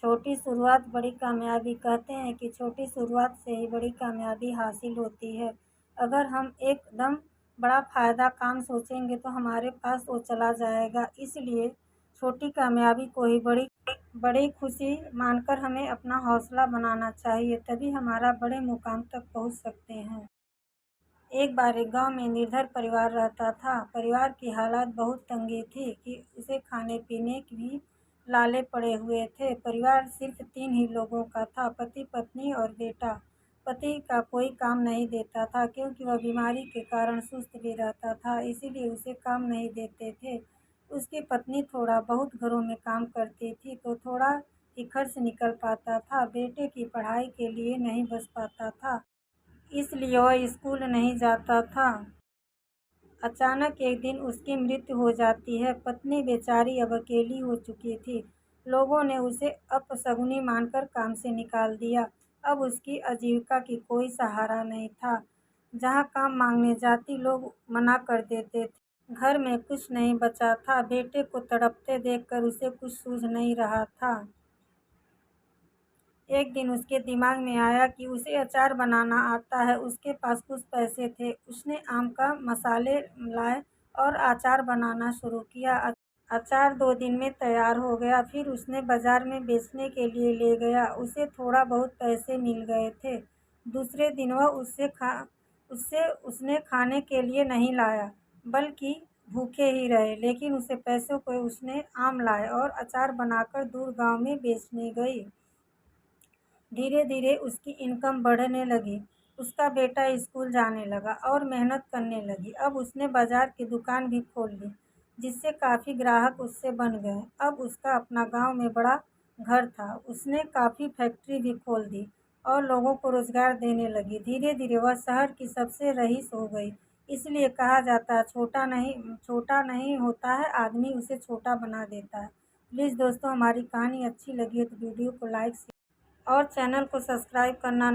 छोटी शुरुआत बड़ी कामयाबी। कहते हैं कि छोटी शुरुआत से ही बड़ी कामयाबी हासिल होती है। अगर हम एकदम बड़ा फ़ायदा काम सोचेंगे तो हमारे पास वो चला जाएगा। इसलिए छोटी कामयाबी को ही बड़ी बड़ी खुशी मानकर हमें अपना हौसला बनाना चाहिए, तभी हमारा बड़े मुकाम तक पहुंच सकते हैं। एक बार एक गांव में निर्धन परिवार रहता था। परिवार की हालत बहुत तंगी थी कि उसे खाने पीने की भी लाले पड़े हुए थे। परिवार सिर्फ 3 ही लोगों का था, पति पत्नी और बेटा। पति का कोई काम नहीं देता था क्योंकि वह बीमारी के कारण सुस्त भी रहता था, इसीलिए उसे काम नहीं देते थे। उसकी पत्नी थोड़ा बहुत घरों में काम करती थी तो थोड़ा ही खर्च निकल पाता था। बेटे की पढ़ाई के लिए नहीं बच पाता था, इसलिए वह स्कूल नहीं जाता था। अचानक एक दिन उसकी मृत्यु हो जाती है। पत्नी बेचारी अब अकेली हो चुकी थी। लोगों ने उसे अपशगुनी मानकर काम से निकाल दिया। अब उसकी आजीविका की कोई सहारा नहीं था। जहाँ काम मांगने जाती लोग मना कर देते थे। घर में कुछ नहीं बचा था। बेटे को तड़पते देखकर उसे कुछ सूझ नहीं रहा था। एक दिन उसके दिमाग में आया कि उसे अचार बनाना आता है। उसके पास कुछ पैसे थे। उसने आम का मसाले लाए और अचार बनाना शुरू किया। अचार 2 दिन में तैयार हो गया। फिर उसने बाजार में बेचने के लिए ले गया। उसे थोड़ा बहुत पैसे मिल गए थे। दूसरे दिन वह उसने खाने के लिए नहीं लाया, बल्कि भूखे ही रहे। लेकिन उसे पैसों को उसने आम लाए और अचार बनाकर दूर गांव में बेचने गई। धीरे धीरे उसकी इनकम बढ़ने लगी। उसका बेटा स्कूल जाने लगा और मेहनत करने लगी। अब उसने बाजार की दुकान भी खोल ली, जिससे काफ़ी ग्राहक उससे बन गए। अब उसका अपना गांव में बड़ा घर था। उसने काफ़ी फैक्ट्री भी खोल दी और लोगों को रोजगार देने लगी। धीरे धीरे वह शहर की सबसे रईस हो गई। इसलिए कहा जाता है छोटा नहीं होता है आदमी, उसे छोटा बना देता है। प्लीज़ दोस्तों, हमारी कहानी अच्छी लगी है तो वीडियो को लाइक और चैनल को सब्सक्राइब करना